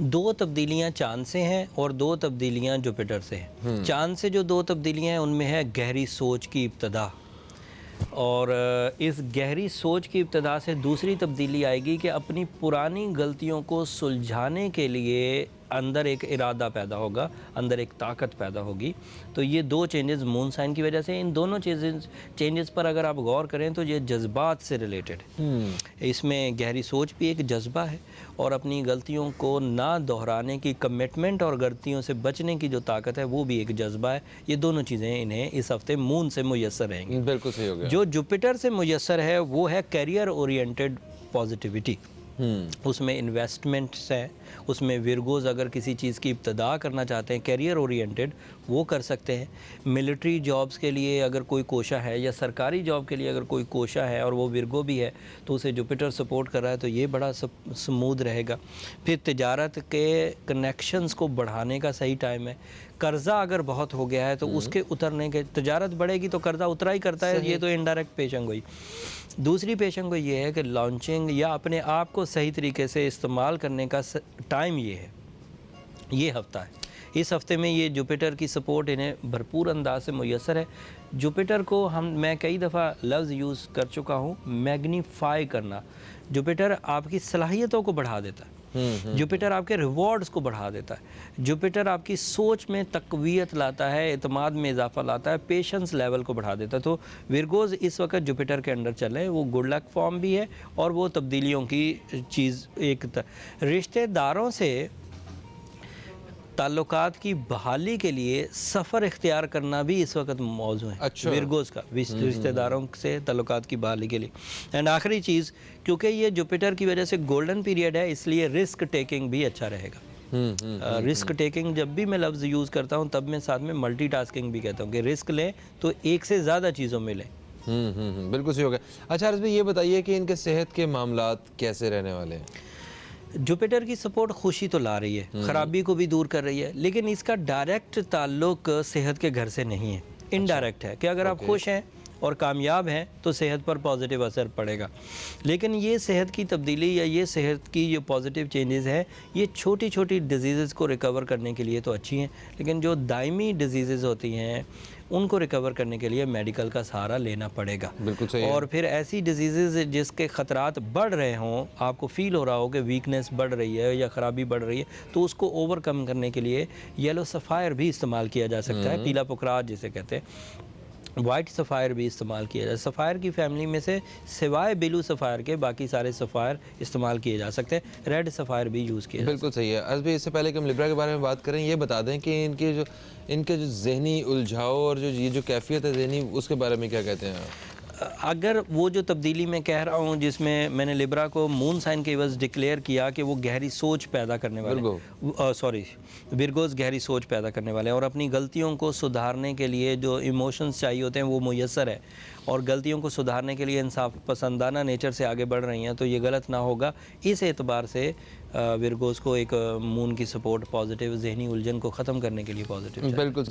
दो तब्दीलियां चांद से हैं और दो तब्दीलियां जुपिटर से हैं। चांद से जो दो तब्दीलियां हैं उनमें है गहरी सोच की इब्तदा, और इस गहरी सोच की इब्तदा से दूसरी तब्दीली आएगी कि अपनी पुरानी गलतियों को सुलझाने के लिए अंदर एक इरादा पैदा होगा, अंदर एक ताकत पैदा होगी। तो ये दो चेंजेस मून साइन की वजह से, इन दोनों चेंजेस पर अगर आप गौर करें तो ये जज्बात से रिलेटेड है। इसमें गहरी सोच भी एक जज्बा है और अपनी गलतियों को ना दोहराने की कमिटमेंट और गलतियों से बचने की जो ताकत है वो भी एक जज्बा है। ये दोनों चीज़ें इन्हें इस हफ्ते मून से मुयस्सर रहेंगी। बिल्कुल सही हो गया। जो जुपिटर से मुयस्सर है वो है करियर ओरिएंटेड पॉजिटिविटी। उसमें इन्वेस्टमेंट्स हैं, उसमें विरगोज अगर किसी चीज़ की इब्तदा करना चाहते हैं करियर ओरिएंटेड वो कर सकते हैं। मिलिट्री जॉब्स के लिए अगर कोई कोशा है या सरकारी जॉब के लिए अगर कोई कोशा है और वो विरगो भी है तो उसे जुपिटर सपोर्ट कर रहा है तो ये बड़ा स्मूथ रहेगा। फिर तिजारत के कनेक्शंस को बढ़ाने का सही टाइम है। कर्ज़ा अगर बहुत हो गया है तो उसके उतरने के, तिजारत बढ़ेगी तो कर्ज़ा उतरा ही करता है, ये तो इनडायरेक्ट पेशंग हुई। दूसरी पेशंग ये है कि लॉन्चिंग या अपने आप को सही तरीके से इस्तेमाल करने का टाइम ये है, ये हफ्ता है। इस हफ्ते में ये जुपिटर की सपोर्ट इन्हें भरपूर अंदाज से मुयस्सर है। जुपिटर को मैं कई दफ़ा लफ्ज़ यूज़ कर चुका हूँ, मैग्नीफाई करना। जुपिटर आपकी सलाहियतों को बढ़ा देता है, जुपिटर आपके रिवॉर्ड्स को बढ़ा देता है, जुपिटर आपकी सोच में तक़वियत लाता है, एतमाद में इजाफा लाता है, पेशेंस लेवल को बढ़ा देता है। तो विरगोज़ इस वक्त जुपिटर के अंडर चल रहे हैं, वो गुड लक फॉर्म भी है और वो तब्दीलियों की चीज़ रिश्तेदारों से ताल्लुकात की बहाली के लिए सफ़र इख्तियार करना भी इस वक्त मौजू है। अच्छा। विरगोज़ का रिश्तेदारों से ताल्लुकात की बहाली के लिए। एंड आखिरी चीज़, क्योंकि ये जुपिटर की वजह से गोल्डन पीरियड है इसलिए रिस्क टेकिंग भी अच्छा रहेगा। रिस्क टेकिंग जब भी मैं लफ्ज़ यूज़ करता हूँ तब मैं साथ में मल्टीटास्किंग भी कहता हूँ कि रिस्क लें तो एक से ज़्यादा चीज़ों में लें। बिल्कुल सही हो गया। अच्छा हारिस भाई, ये बताइए कि इनके सेहत के मामलात कैसे रहने वाले हैं? जुपिटर की सपोर्ट खुशी तो ला रही है, ख़राबी को भी दूर कर रही है, लेकिन इसका डायरेक्ट ताल्लुक सेहत के घर से नहीं है, इनडायरेक्ट है कि अगर आप खुश हैं और कामयाब हैं तो सेहत पर पॉजिटिव असर पड़ेगा। लेकिन ये सेहत की तब्दीली या ये सेहत की जो पॉजिटिव चेंजेस हैं ये छोटी छोटी डिजीज़ को रिकवर करने के लिए तो अच्छी हैं, लेकिन जो दायमी डिजीज़ होती हैं उनको रिकवर करने के लिए मेडिकल का सहारा लेना पड़ेगा। बिल्कुल सही और फिर ऐसी डिजीज़ जिसके ख़तरात बढ़ रहे हों, आपको फ़ील हो रहा हो कि वीकनेस बढ़ रही है या ख़राबी बढ़ रही है, तो उसको ओवरकम करने के लिए येलो सफ़ायर भी इस्तेमाल किया जा सकता है, पीला पुकरात जिसे कहते हैं। वाइट सफ़ायर भी इस्तेमाल किया जाए। सफ़ायर की फैमिली में से सिवाय ब्लू सफ़ायर के बाकी सारे सफ़ायर इस्तेमाल किए जा सकते हैं, रेड सफ़ायर भी यूज़ किए। बिल्कुल सही है। अर्ज़ भाई, इससे पहले कि हम लिब्रा के बारे में बात करें, ये बता दें कि इनके जो ज़हनी उलझाव और जो कैफियत है ज़हनी, उसके बारे में क्या कहते हैं? अगर वो जो तब्दीली मैं कह रहा हूँ जिसमें मैंने लिब्रा को मून साइन के एवज डिक्लेयर किया कि वो गहरी सोच पैदा करने वाले, विरगोज़ गहरी सोच पैदा करने वाले हैं और अपनी गलतियों को सुधारने के लिए जो इमोशंस चाहिए होते हैं वो मुयस्सर है और गलतियों को सुधारने के लिए इंसाफ पसंदाना नेचर से आगे बढ़ रही हैं, तो ये गलत ना होगा। इस एतबार से विरगोज़ को एक मून की सपोर्ट पॉजिटिव, जहनी उलझन को ख़त्म करने के लिए पॉजिटिव। बिल्कुल।